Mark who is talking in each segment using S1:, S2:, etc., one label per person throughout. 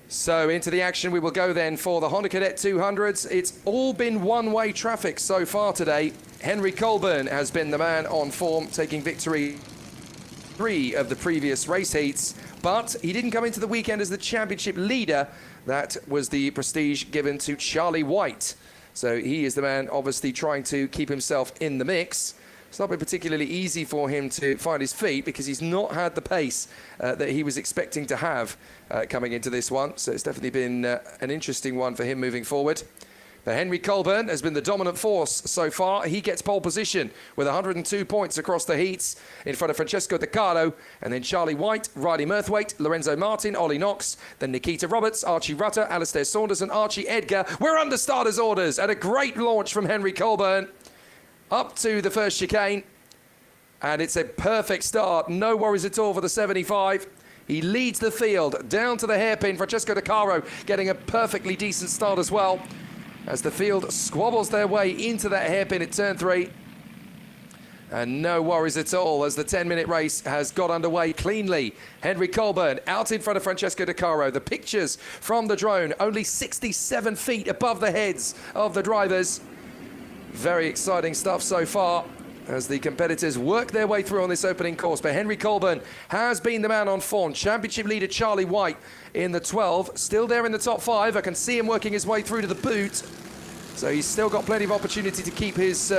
S1: So into the action we will go then for the Honda Cadet 200s. It's all been one-way traffic so far today. Henry Colburn has been the man on form, taking victory 3 of the previous race heats, but he didn't come into the weekend as the championship leader. That was the prestige given to Charlie White. So he is the man obviously trying to keep himself in the mix. It's not been particularly easy for him to find his feet because he's not had the pace that he was expecting to have coming into this one. So it's definitely been an interesting one for him moving forward. But Henry Colburn has been the dominant force so far. He gets pole position with 102 points across the heats in front of Francesco De Carlo, and then Charlie White, Riley Murthwaite, Lorenzo Martin, Ollie Knox, then Nikita Roberts, Archie Rutter, Alistair Saunders and Archie Edgar. We're under starters' orders, and a great launch from Henry Colburn up to the first chicane, and it's a perfect start. No worries at all for the 75. He leads the field down to the hairpin. Francesco De Caro getting a perfectly decent start as well, as the field squabbles their way into that hairpin at turn 3. And no worries at all as the 10-minute race has got underway cleanly. Henry Colburn out in front of Francesco De Caro. The pictures from the drone, only 67 feet above the heads of the drivers. Very exciting stuff so far as the competitors work their way through on this opening course. But Henry Colburn has been the man on form. Championship leader Charlie White in the 12, still there in the top 5. I can see him working his way through to the boot. So he's still got plenty of opportunity to keep his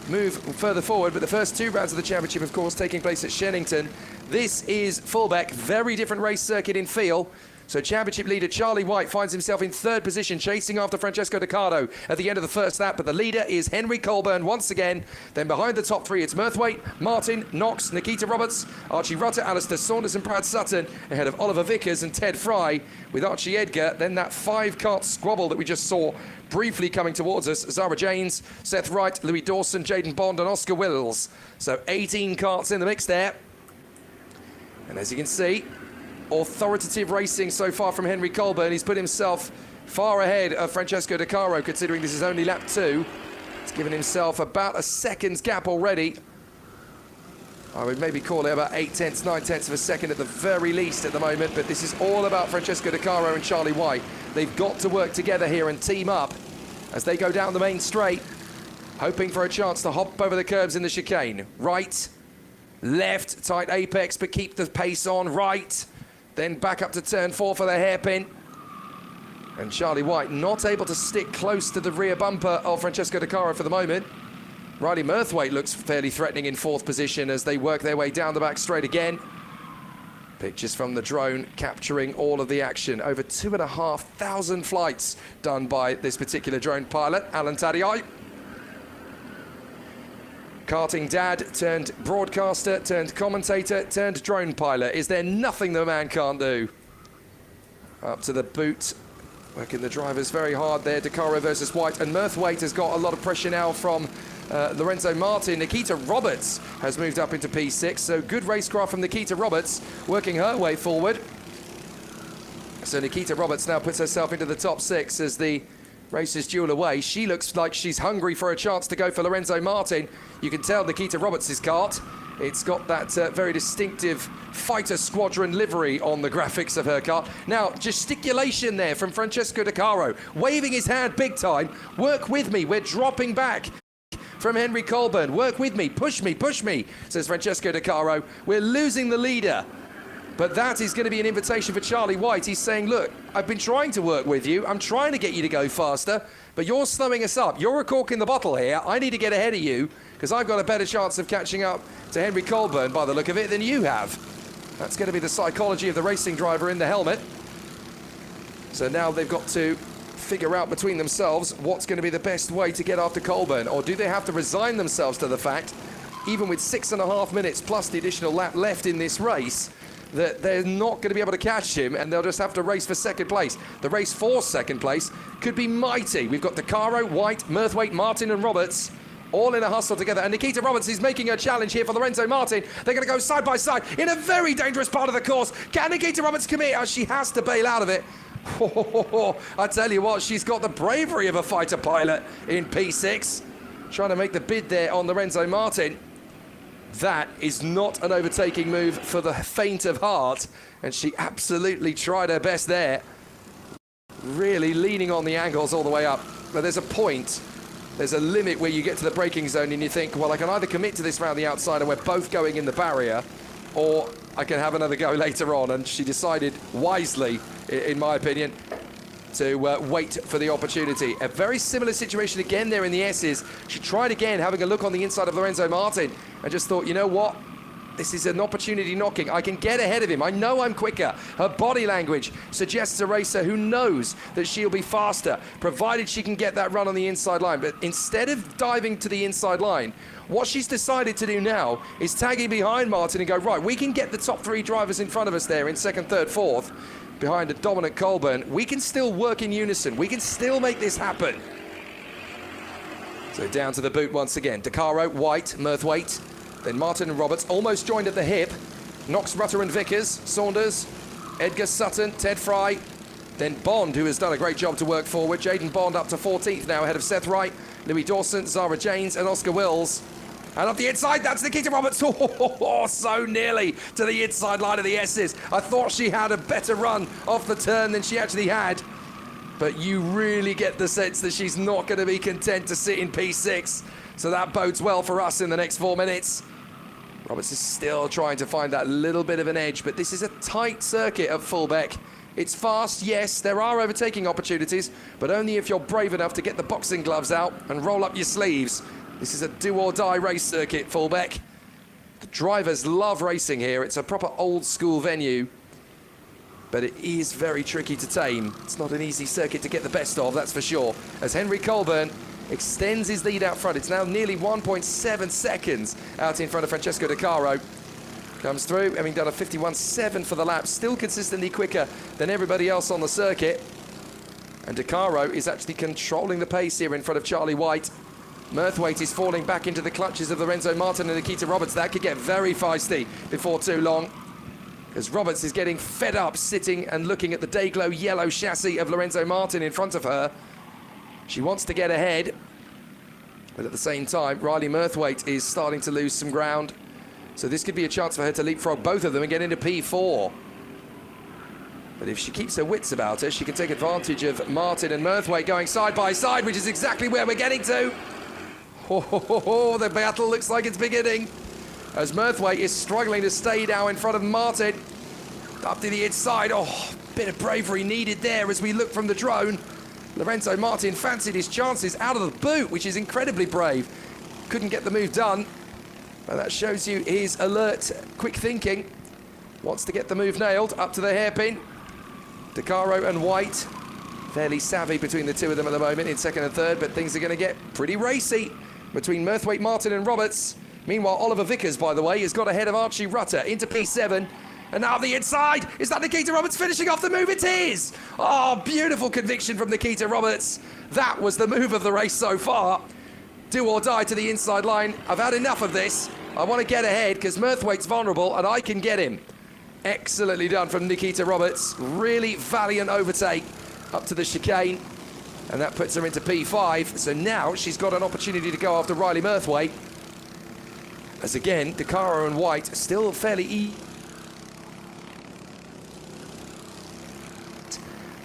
S1: move further forward. But the first 2 rounds of the championship, of course, taking place at Shennington. This is Fulbeck, very different race circuit in feel. So championship leader Charlie White finds himself in 3rd position, chasing after Francesco De Carlo at the end of the first lap. But the leader is Henry Colburn once again. Then behind the top 3, it's Murthwaite, Martin, Knox, Nikita Roberts, Archie Rutter, Alistair Saunders and Brad Sutton, ahead of Oliver Vickers and Ted Fry, with Archie Edgar. Then that 5-kart squabble that we just saw briefly coming towards us. Zara Janes, Seth Wright, Louis Dawson, Jaden Bond and Oscar Wills. So 18 karts in the mix there. And as you can see, authoritative racing so far from Henry Colburn. He's put himself far ahead of Francesco De Caro, considering this is only lap 2. He's given himself about a second's gap already. I would maybe call it about 8/10, 9/10 of a second at the very least at the moment, but this is all about Francesco De Caro and Charlie White. They've got to work together here and team up as they go down the main straight, hoping for a chance to hop over the curbs in the chicane. Right, left, tight apex, but keep the pace on. Right, then back up to turn 4 for the hairpin. And Charlie White not able to stick close to the rear bumper of Francesco De Caro for the moment. Riley Murthwaite looks fairly threatening in 4th position as they work their way down the back straight again. Pictures from the drone capturing all of the action. Over 2,500 flights done by this particular drone pilot, Alan Taddiai. Karting dad turned broadcaster, turned commentator, turned drone pilot. Is there nothing the man can't do? Up to the boot, working the drivers very hard there. De Caro versus White, and Murthwaite has got a lot of pressure now from Lorenzo Martin. Nikita Roberts has moved up into P6, so good racecraft from Nikita Roberts, working her way forward. So Nikita Roberts now puts herself into the top 6 as the races duel away. She looks like she's hungry for a chance to go for Lorenzo Martin. You can tell Nikita Roberts' kart. It's got that very distinctive fighter squadron livery on the graphics of her car. Now, gesticulation there from Francesco De Caro, waving his hand big time. Work with me, we're dropping back. From Henry Colburn, work with me, push me, says Francesco De Caro. We're losing the leader. But that is going to be an invitation for Charlie White. He's saying, look, I've been trying to work with you. I'm trying to get you to go faster, but you're slowing us up. You're a cork in the bottle here. I need to get ahead of you because I've got a better chance of catching up to Henry Colburn by the look of it than you have. That's going to be the psychology of the racing driver in the helmet. So now they've got to figure out between themselves what's going to be the best way to get after Colburn, or do they have to resign themselves to the fact, even with 6.5 minutes plus the additional lap left in this race, that they're not going to be able to catch him and they'll just have to race for 2nd place. The race for 2nd place could be mighty. We've got De Caro, White, Murthwaite, Martin and Roberts all in a hustle together. And Nikita Roberts is making a challenge here for Lorenzo Martin. They're going to go side by side in a very dangerous part of the course. Can Nikita Roberts commit? Oh, she has to bail out of it. I tell you what, she's got the bravery of a fighter pilot in P6. Trying to make the bid there on Lorenzo Martin. That is not an overtaking move for the faint of heart, and she absolutely tried her best there. really leaning on the angles all the way up. But there's a point, there's a limit where you get to the braking zone and you think, well, I can either commit to this round the outside and we're both going in the barrier, or I can have another go later on. And she decided wisely, in my opinion, to wait for the opportunity. A very similar situation again there in the S's. She tried again, having a look on the inside of Lorenzo Martin, and just thought, you know what? This is an opportunity knocking. I can get ahead of him. I know I'm quicker. Her body language suggests a racer who knows that she'll be faster, provided she can get that run on the inside line. But instead of diving to the inside line, what she's decided to do now is tagging behind Martin and go, right, we can get the top three drivers in front of us there in second, third, fourth, behind a dominant Colburn. We can still work in unison. We can still make this happen. So down to the boot once again. De Caro, White, Murthwaite. Then Martin and Roberts almost joined at the hip. Knox, Rutter and Vickers, Saunders, Edgar Sutton, Ted Fry. Then Bond, who has done a great job to work forward. Jaden Bond up to 14th now, ahead of Seth Wright, Louis Dawson, Zara Janes and Oscar Wills. And up the inside, that's Nikita Roberts. Oh, so nearly to the inside line of the S's. I thought she had a better run off the turn than she actually had. But you really get the sense that she's not going to be content to sit in P6. So that bodes well for us in the next 4 minutes. Roberts is still trying to find that little bit of an edge, but this is a tight circuit at Fulbeck. It's fast, yes, there are overtaking opportunities, but only if you're brave enough to get the boxing gloves out and roll up your sleeves. This is a do-or-die race circuit, Fulbeck. The drivers love racing here. It's a proper old-school venue, but it is very tricky to tame. It's not an easy circuit to get the best of, that's for sure. As Henry Colburn extends his lead out front. It's now nearly 1.7 seconds out in front of Francesco De Caro. Comes through, having done a 51.7 for the lap, still consistently quicker than everybody else on the circuit. And De Caro is actually controlling the pace here in front of Charlie White. Murthwaite is falling back into the clutches of Lorenzo Martin and Nikita Roberts. That could get very feisty before too long, as Roberts is getting fed up sitting and looking at the day-glow yellow chassis of Lorenzo Martin in front of her. She wants to get ahead, but at the same time, Riley Murthwaite is starting to lose some ground. So this could be a chance for her to leapfrog both of them and get into P4. But if she keeps her wits about her, she can take advantage of Martin and Murthwaite going side by side, which is exactly where we're getting to. Oh, the battle looks like it's beginning, as Murthwaite is struggling to stay now in front of Martin. Up to the inside. Oh, bit of bravery needed there as we look from the drone. Lorenzo Martin fancied his chances out of the boot, which is incredibly brave. Couldn't get the move done, but that shows you his alert, quick thinking. Wants to get the move nailed, up to the hairpin. De Caro and White, fairly savvy between the two of them at the moment in second and third, but things are going to get pretty racy between Murthwaite, Martin and Roberts. Meanwhile, Oliver Vickers, by the way, has got ahead of Archie Rutter into P7. And now the inside, is that Nikita Roberts finishing off the move? It is! Oh, beautiful conviction from Nikita Roberts. That was the move of the race so far. Do or die to the inside line. I've had enough of this. I want to get ahead because Murthwaite's vulnerable and I can get him. Excellently done from Nikita Roberts. Really valiant overtake up to the chicane. And that puts her into P5. So now she's got an opportunity to go after Riley Murthwaite. As again, De Caro and White still fairly easy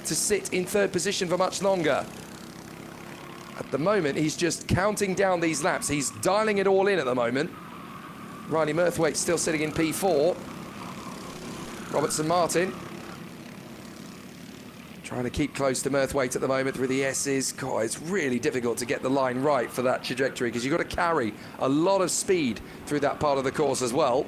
S1: to sit in third position for much longer. At the moment, he's just counting down these laps. He's dialing it all in at the moment. Riley Murthwaite still sitting in P4. Robertson Martin trying to keep close to Murthwaite at the moment through the S's. God, it's really difficult to get the line right for that trajectory because you've got to carry a lot of speed through that part of the course as well.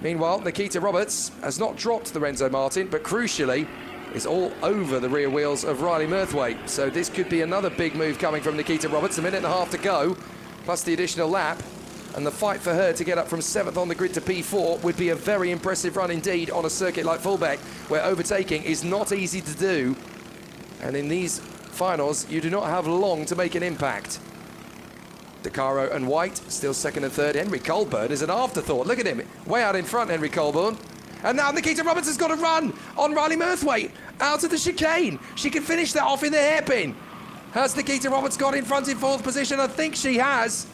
S1: Meanwhile, Nikita Roberts has not dropped Lorenzo Martin, but crucially, is all over the rear wheels of Riley Murthwaite. So this could be another big move coming from Nikita Roberts. A minute and a half to go, plus the additional lap. And the fight for her to get up from 7th on the grid to P4 would be a very impressive run indeed on a circuit like Fulbeck, where overtaking is not easy to do. And in these finals, you do not have long to make an impact. De Caro and White, still second and third. Henry Colburn is an afterthought. Look at him, way out in front, Henry Colburn. And now Nikita Roberts has got a run on Riley Murthwaite out of the chicane. She can finish that off in the hairpin. Has Nikita Roberts got in front in fourth position? I think she has.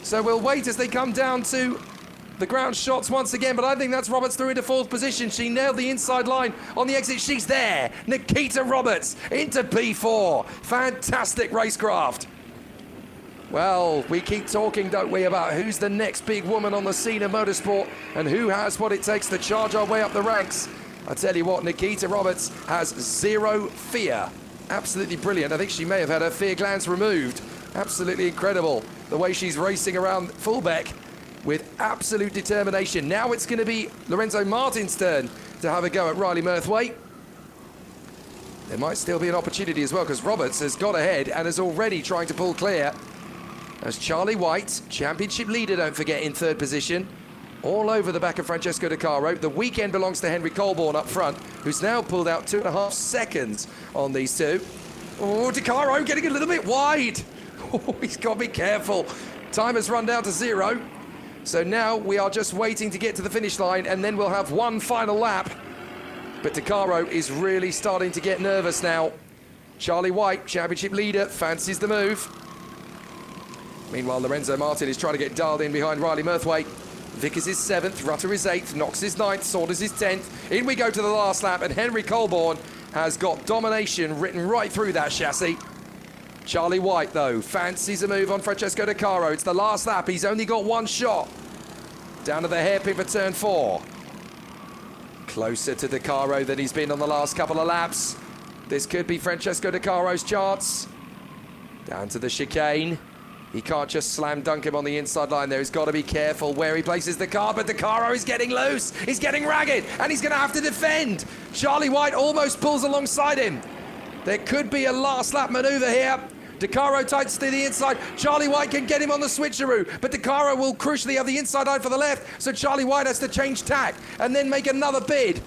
S1: So we'll wait as they come down to The ground shots once again, but I think that's Roberts through into fourth position. She nailed the inside line on the exit. She's there. Nikita Roberts into P4. Fantastic racecraft. Well, we keep talking, don't we, about who's the next big woman on the scene of motorsport and who has what it takes to charge our way up the ranks. I tell you what, Nikita Roberts has zero fear. Absolutely brilliant. I think she may have had her fear glands removed. Absolutely incredible the way she's racing around Fulbeck with absolute determination. Now it's going to be Lorenzo Martin's turn to have a go at Riley Murthwaite. There might still be an opportunity as well, because Roberts has got ahead and is already trying to pull clear. As Charlie White, championship leader, don't forget, in third position, all over the back of Francesco De Caro. The weekend belongs to Henry Colborne up front, who's now pulled out 2.5 seconds on these two. Oh, De Caro getting a little bit wide. Oh, he's got to be careful. Time has run down to 0. So now we are just waiting to get to the finish line, and then we'll have one final lap. But De Caro is really starting to get nervous now. Charlie White, championship leader, fancies the move. Meanwhile, Lorenzo Martin is trying to get dialed in behind Riley Murthwaite. Vickers is 7th, Rutter is 8th, Knox is 9th, Saunders is 10th. In we go to the last lap, and Henry Colborne has got domination written right through that chassis. Charlie White, though, fancies a move on Francesco De Caro. It's the last lap. He's only got one shot. Down to the hairpin for turn 4. Closer to De Caro than he's been on the last couple of laps. This could be Francesco De Caro's chance. Down to the chicane. He can't just slam dunk him on the inside line there. He's got to be careful where he places the car, but De Caro is getting loose. He's getting ragged, and he's going to have to defend. Charlie White almost pulls alongside him. There could be a last lap maneuver here. De Caro tightens to the inside. Charlie White can get him on the switcheroo, but De Caro will crucially have the inside line for the left, so Charlie White has to change tack and then make another bid.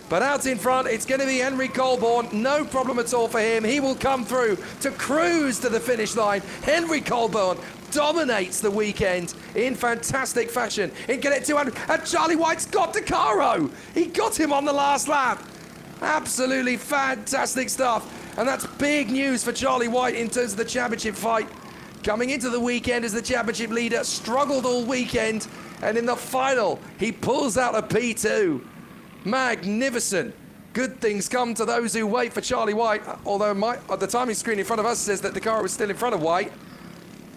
S1: But out in front, it's going to be Henry Colborne. No problem at all for him. He will come through to cruise to the finish line. Henry Colborne dominates the weekend in fantastic fashion in Cadet 200. And Charlie White's got De Caro. He got him on the last lap. Absolutely fantastic stuff. And that's big news for Charlie White in terms of the championship fight. Coming into the weekend as the championship leader, struggled all weekend. And in the final, he pulls out a P2. Magnificent. Good things come to those who wait for Charlie White. Although the timing screen in front of us says that De Caro was still in front of White.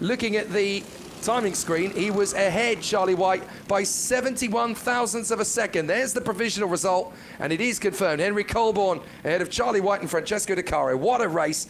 S1: Looking at the timing screen, he was ahead, Charlie White, by 71 thousandths of a second. There's the provisional result, and it is confirmed. Henry Colborne ahead of Charlie White and Francesco De Caro. What a race.